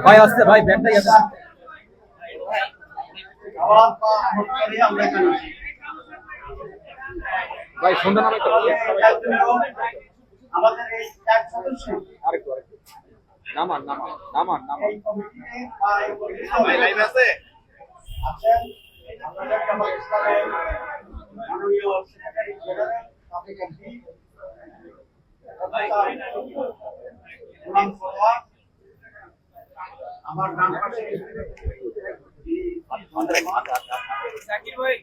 ভাই আসছে ভাই ব্যাগটাই আছে ভাই সুন্দর নামে তো আমাদের এই এক সদস্য আরেকটু নামান নামান নামান নামান ভাই লাইভ আছে আছেন আপনাদের জামাত ইসলামের মাননীয় সেক্রেটারি জেনারেল সাবেক এমপি আমার ডান পাশে জাকির ভাই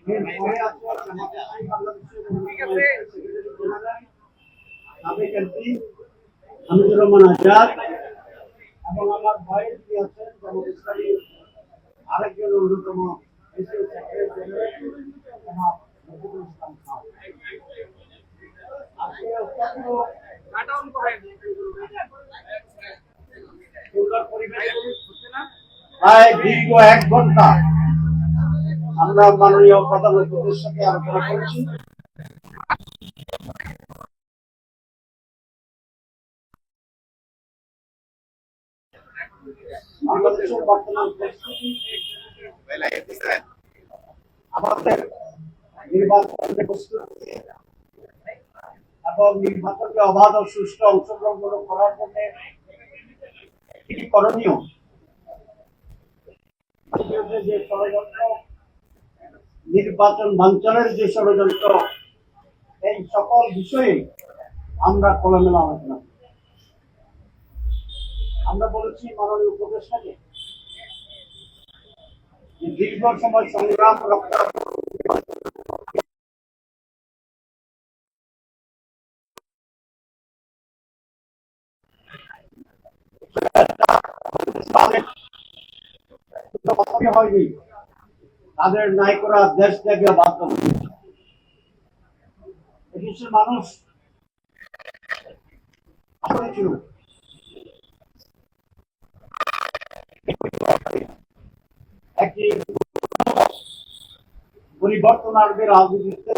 ঠিক আছে সাবেক এমপি হামিদুর রহমান আজাদ এবং আমার ভাই কি আছেন জামাত ইসলামী আরেকজন অন্যতম প্রায় দীর্ঘ 1 ঘন্টা আমরা মাননীয় প্রধান অতিথির সাথে আলোচনা করছি। বাংলাদেশের বর্তমান পরিস্থিতি, আমাদের নির্বাচনের প্রস্তুতি এবং নির্বাচনকে অবাধ ও সুষ্ঠু অংশগ্রহণ করার জন্য কি করণীয়, যে ষড়যন্ত্র, নির্বাচন বাঞ্ছনের যে ষড়যন্ত্র, এই সকল বিষয়ে আমরা খোলামেলা আলোচনা করি। আমরা বলেছি মাননীয় উপদেষ্টাকে দীর্ঘ সময় সংগ্রাম রক্ষা হয়নি, তাদের নায়করা দেশ ত্যাগে বাধ্য হয়েছে। দেশের মানুষ ছিল একটি পরিবর্তন আসবে রাজনীতিতে,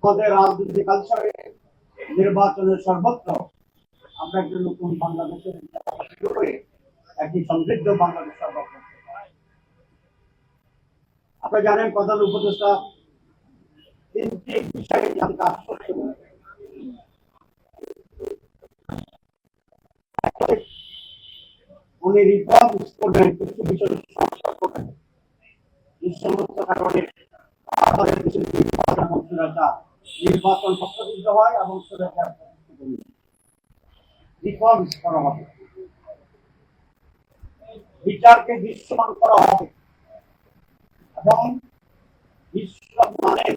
আমাদের রাজনীতি কালচারে, নির্বাচনের সর্বত্র আমরা একটি নতুন বাংলাদেশের একটি সমৃদ্ধ বাংলাদেশ সর্বত্র। আপনারা জানেন প্রধান উপদেষ্টা 3টি বিষয়ে আমাকে আশ্বস্ত করেছেন। উনি রিফর্মস করবেন, কিছু বিষয় সংস্কার করবেন, এই সমস্ত কারণে আমাদের দেশের নির্বাচন পক্ষপাতিত্ব হয় এবং রিফর্মস করা হবে, বিচারকে দৃশ্যমান করা হবে এবং বিশ্ব মানের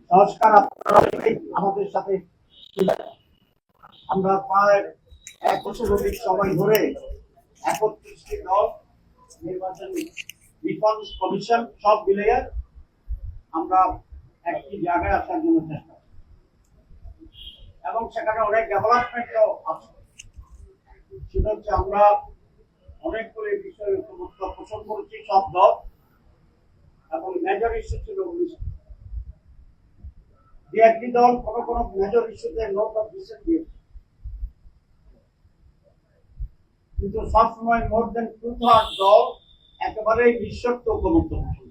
সংস্কার আপনারা আমাদের সাথে আমরা প্রায় 1 বছর অধিক সময় ধরে 31টি দল নির্বাচন রিফর্মস কমিশন সব মিলিয়ে আমরা একটি জায়গায় আসার জন্য চেষ্টা করি এবং সেখানে অনেক ডেভেলপমেন্টও আছে। সেটা হচ্ছে আমরা অনেকগুলি বিষয় ঐক্যমত্য পোষণ করেছি সব দল, এবং মেজর ইস্যু ছিল 19। একটি দল কোন কোন মেজর ইস্যুতে নোট অফ ডিসেন্ট দিয়েছে, কিন্তু সবসময় মোর দেন 2/3 দল একেবারেই নিঃশর্ত ঐক্যমত্য পোষণ।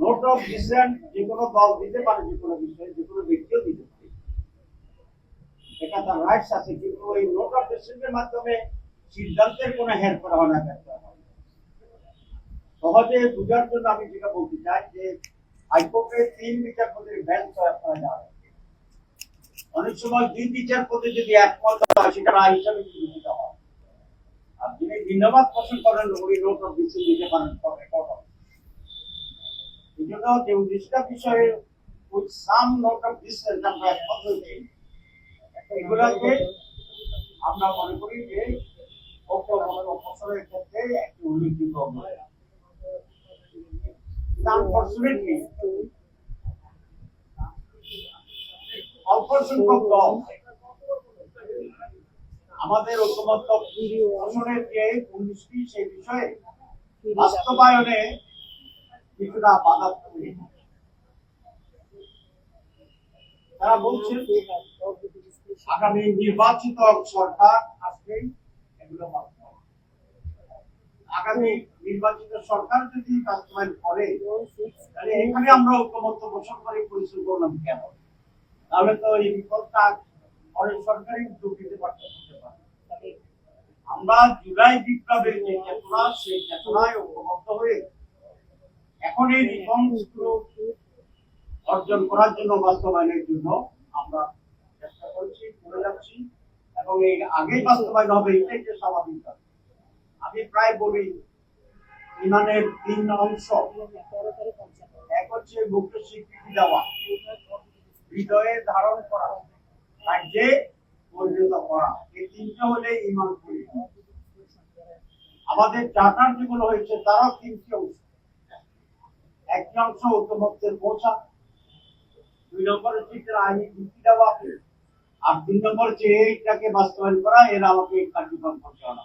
নোট অফ ডিসেন্ট যে কোনো দল দিতে পারে, যে কোনো বিষয়ে যে কোনো ব্যক্তিও দিতে পারে, এটা তার রাইটস আছে, কিন্তু এই নোট অফ ডিসেন্টের মাধ্যমে সিদ্ধান্তের কোনো হের করা হয় না। সহজে বুঝার জন্য আমি যেটা বলতে চাই যে হাইকোর্টে 3 বিচারপতির বেঞ্চ করা যায়, অনেক সময় 2 বিচারপতি যদি একমত হয় সেটা রায় হিসাবে বিবেচিত হয়, আর যিনি ভিন্নমত পোষণ করেন উনি নোট অফ ডিসেন্ট দিতে পারেন। এই জন্য যে 19টা বিষয়ে সাম নোট অফ ডিসেন্ট আমরা একমত হয়েছি, এগুলাকে আমরা মনে করি যে অপসরের ক্ষেত্রে একটি উল্লেখযোগ্য আনফর্চুনেটলি অল্প সংখ্যক দল আমাদের ঐক্যমত্য পোষণের যে 19টি সেই বিষয়ে বাস্তবায়নে কিছুটা বাধা তৈরি হয়। তারা বলছেন আগামী নির্বাচিত সরকার আসলেই এগুলো বাস্তবায়ন। আগামী নির্বাচিত সরকার যদি বাস্তবায়ন করে তাহলে এখানে আমরা ঐক্যমত্য পোষণ করে পরিচয় করলাম কেন? তাহলে তো এই বিপদটা অনেক সরকারি উদ্যোগ নিতে পারতে পারে। আমরা জুলাই বিপ্লবের যে চেতনা সেই চেতনায় ঐক্যবদ্ধ হয়ে এখন এই রিফর্মগুলো অর্জন করার জন্য বাস্তবায়নের জন্য আমরা চেষ্টা করছি, করে যাচ্ছি এবং এই আগেই বাস্তবায়ন হবে এটাই যে স্বাভাবিক। আমি প্রায় বলি ইমানের 3 অংশ। এক হচ্ছে মুখে স্বীকৃতি দেওয়া, হৃদয়ে ধারণ করা, কার্যে পরিণত করা। এই 3টা হলে ইমান করি। আমাদের চার্টার যেগুলো হয়েছে তারাও 3টি অংশ। একটি অংশ ঐক্যমত্যের পৌঁছা, 2 নম্বর হচ্ছে আইনি ভিত্তি দেওয়া, আর 3 নম্বর হচ্ছে এইটাকে বাস্তবায়ন করা, এর আমাকে কার্যক্রম করতে হবে।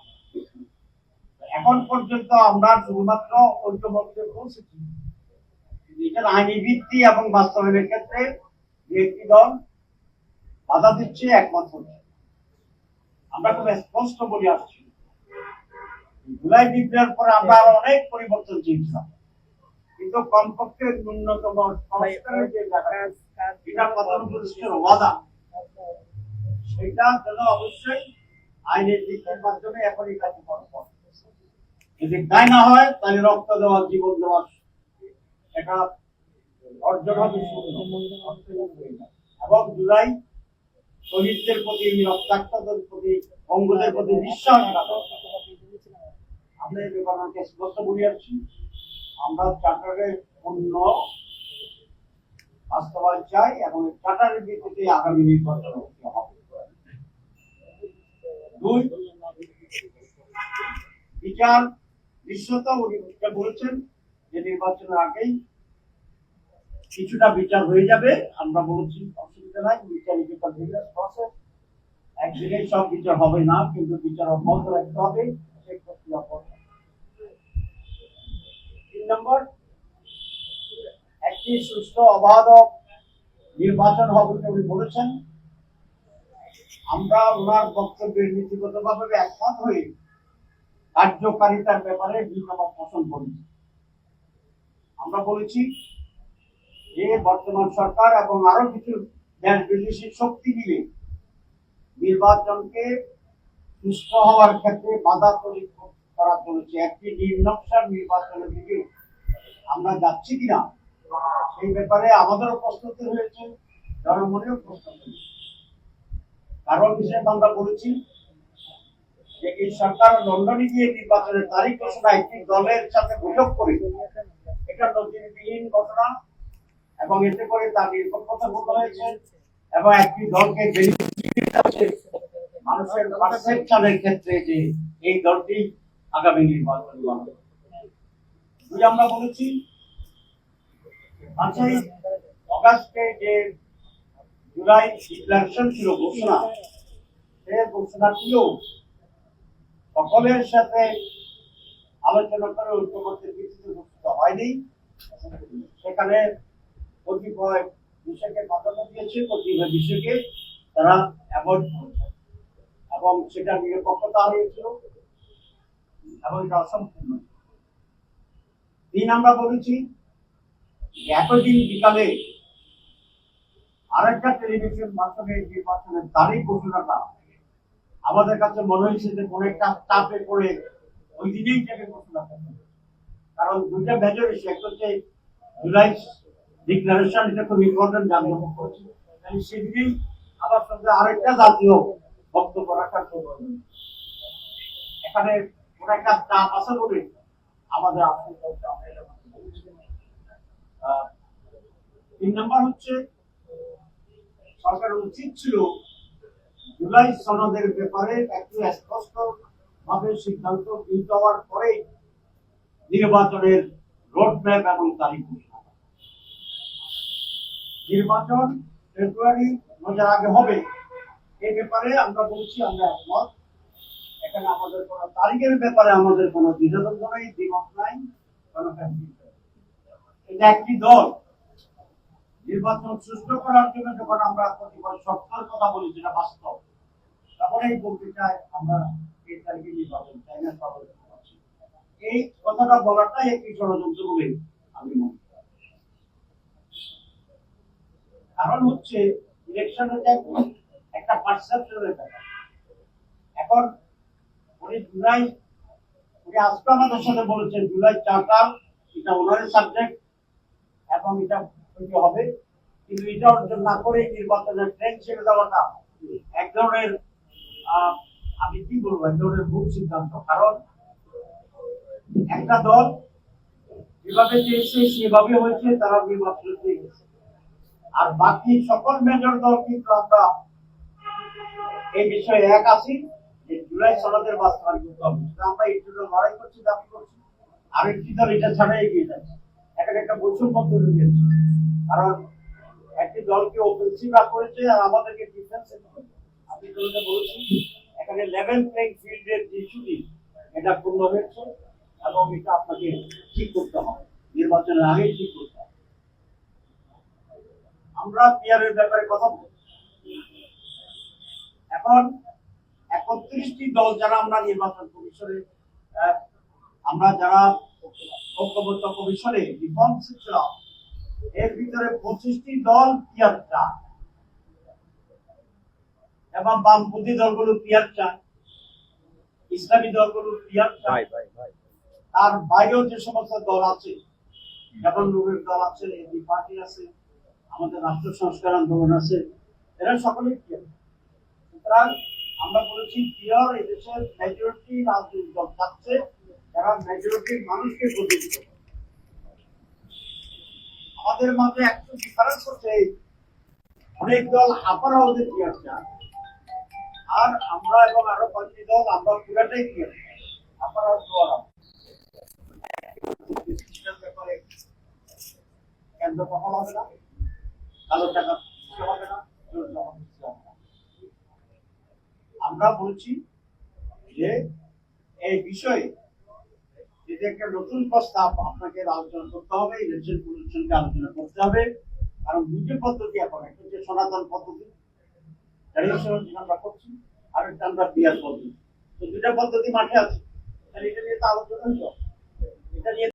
এখন পর্যন্ত আমরা শুধুমাত্র ঐক্যমত্যে পৌঁছেছি, এটার আইনি ভিত্তি এবং বাস্তবায়নের ক্ষেত্রে একটি দল বাধা দিচ্ছে, একমত হচ্ছে। আমরা খুব স্পষ্ট বলে আসছি জুলাই বিপ্লবের পরে আমরা আরো অনেক পরিবর্তন চেয়েছিলাম, কিন্তু কমপক্ষে ন্যূনতম সংস্কারের যে এটা প্রধানমন্ত্রীর ওয়াদা সেটা যেন অবশ্যই আইনের দিকের মাধ্যমে এখনই কার্যকর করে। যদি তাই না হয় তাহলে রক্ত দেওয়া, জীবন দেওয়া এটা অর্জন হবে এবং জুলাই শহীদদের প্রতি, রক্তাক্তদের প্রতি, অঙ্গদের প্রতি বিশ্বাস আমরা এই ব্যাপারকে স্পষ্ট বলে আসছি। আমরা চার্টারের পূর্ণ বাস্তবায়ন চাই এবং চার্টারের ভিত্তিতে আগামী নির্বাচন হতে হবে। 2, বিচার দৃশ্যতা উনি বলেছেন যে নির্বাচনের আগেই কিছুটা বিচার হয়ে যাবে। আমরা বলছি অসুবিধা নাই, বিচার প্রসেস, একদিনেই সব বিচার হবে না, কিন্তু বিচার অব্যাহত রাখতে হবে। 3 নম্বর, একটি সুষ্ঠু অবাধ নির্বাচন হবে উনি বলেছেন। আমরা ওনার বক্তব্যের নীতিগতভাবে একমত হয়ে কার্যকারিতার ব্যাপারে ভিন্নমত পোষণ করেছি। আমরা বলেছি যে বর্তমান সরকার এবং আরো কিছু দেশ বিদেশি শক্তি মিলে নির্বাচনকে সুষ্ঠু হওয়ার ক্ষেত্রে বাধা তৈরি করা চলেছে। একটি নির্নকশার নির্বাচনের দিকে আমরা যাচ্ছি কিনা সেই ব্যাপারে আমাদেরও প্রস্তুতি হয়েছে, জনমনেও প্রস্তুতি হয়েছে। কারণ হিসেবে আমরা বলেছি যে এই সরকার লন্ডনে গিয়ে নির্বাচনের তারিখ ঘোষণা একটি দলের সাথে বৈঠক করে, এটা নজিরবিহীন ঘটনা এবং এতে করে তার নিরপেক্ষতা বন্ধ হয়েছে এবং একটি দলকে মানুষের পারসেপশনের ক্ষেত্রে যে এই দলটি আগামী নির্বাচন করবে। আমরা বলেছি 5ই অগাস্টে যে জুলাই ডিক্লারেশন ছিল ঘোষণা, সেই ঘোষণাটিও সকলের সাথে আলোচনা করে ঐক্যমত্যের ভিত্তিতে ঘোষিত হয়নি। সেখানে কতিপয় বিষয়কে প্রাধান্য দিয়েছে, কতিপয় বিষয়কে তারা অ্যাভয়েড করেছে এবং সেটা নিরপেক্ষতা হারিয়েছিল এবং এটা অসম্পূর্ণ। 3, আমরা বলেছি একই দিন বিকালে আরেকটা টেলিভিশন মাধ্যমে নির্বাচনের তারিখ ঘোষণাটা আমাদের কাছে মনে হয়েছে যে কোন একটা চাপে পড়ে ওই দিনেই থেকে ঘোষণা করতে, কারণ 2টা মেজর ইস্যু, একটা হচ্ছে জুলাই ডিক্লারেশন, এটা খুব ইম্পর্টেন্ট জানতে করছি, সেদিনেই আবার সঙ্গে আরেকটা জাতীয় বক্তব্য রাখার এখানে কোন একটা চাপ আছে বলে আমাদের 3 নম্বর হচ্ছে সরকারের উচিত ছিল জুলাই সনদের ব্যাপারে একটু স্পষ্ট ভাবে সিদ্ধান্ত গৃহীত হওয়ার পরেই নির্বাচনের রোডম্যাপ এবং তারিখ ঘোষণা করা। নির্বাচন ফেব্রুয়ারি মাসের আগে হবে এই ব্যাপারে আমরা বলছি আমরা একমত। এখানে আমাদের কোনো তারিখের ব্যাপারে আমাদের কোনো দ্বিধাদ্বন্দ্ব নেই, দ্বিমত নাই, কোনো এটা একটি দল নির্বাচন সুষ্ঠু করার জন্য যখন আমরা প্রতিবার সত্যের কথা বলি যেটা বাস্তব, তখন এই বলতে চাই আমরা এই তারিখে নির্বাচন চাই না। এই কথাটা বলাটাই একটি ষড়যন্ত্র বলে আমি মনে করি। কারণ হচ্ছে ইলেকশনের একটা পারসেপশনের ব্যাপার। এখন উনি আজকে আমাদের সাথে বলেছেন জুলাই চার্টার এটা ওনারের সাবজেক্ট এবং এটা হবে, কিন্তু এটা অর্জন না করে নির্বাচনের ট্রেন ছেড়ে দেওয়াটা এক ধরনের আমি কি বলবো এক ধরনের ভুল সিদ্ধান্ত। কারণ একটা দল যেভাবে চেয়েছে সেভাবে হয়েছে, তারা নির্বাচন দিয়ে গেছে। আর বাকি সকল মেজর দল কিন্তু আমরা এই বিষয়ে এক আছি যে জুলাই সনদের বাস্তবায়ন করতে হবে। আমরা এই জন্য লড়াই করছি, দাবি করছি। আরেকটি দল এটা ছাড়া এগিয়ে যাচ্ছে। এখানে একটা বৈষম্য তৈরি হয়েছে, কারণ একটি দলকে অফেন্সিভ করেছে আর আমাদেরকে ডিফেন্সে করেছে। আমি বলেছি এখানে লেভেল প্লেইং ফিল্ডের যে ইস্যুটি এটা পূর্ণ হয়েছে এবং এটা আপনাকে ঠিক করতে হবে, নির্বাচনের আগেই ঠিক করতে হবে। আমরা পিয়ারের ব্যাপারে কথা বলছি। এখন 31টি দল যারা আমরা নির্বাচন কমিশনে আমরা যারা ঐক্যবদ্ধ কমিশনে রিফর্মস ছিলাম, এর ভিতরে 25টি দল পিয়ার চায় এবং বামপন্থী দলগুলো পিয়ার চায়, ইসলামী দলগুলো পিয়ার চায়। তার বাইরেও যে সমস্ত দল আছে, যেমন নূরের দল আছে, এবি পার্টি আছে, আমাদের রাষ্ট্র সংস্কার আন্দোলন আছে, এরা সকলেই পিয়ার। সুতরাং আমরা বলেছি পিয়ার এদেশের মেজরিটি রাজনৈতিক দল থাকছে যারা মেজরিটির মানুষকে প্রতিনিধিত্ব করে। আমাদের মাঝে একটু ডিফারেন্স হচ্ছে অনেক দল আপারা ওদের পিয়ার চায়, আর আমরা এবং আরো 5টি দল আমরা পুরাটাই পিয়ার আপারা দোয়ারা ব্যাপারে কেন্দ্র দখল হবে না, কালো টাকা হবে না, আমরা বলছি যে এই বিষয়ে যদি একটা নতুন প্রস্তাব আপনাকে আলোচনা করতে হবে, ইলেকশন কমিশনকে আলোচনা করতে হবে। কারণ দুটো পদ্ধতি এখন, একটা হচ্ছে সনাতন পদ্ধতি আমরা করছি, আর একটা আমরা বিয়ার পদ্ধতি। তো দুটা পদ্ধতি মাঠে আছে, এটা নিয়ে তো আলোচনা হইল, এটা নিয়ে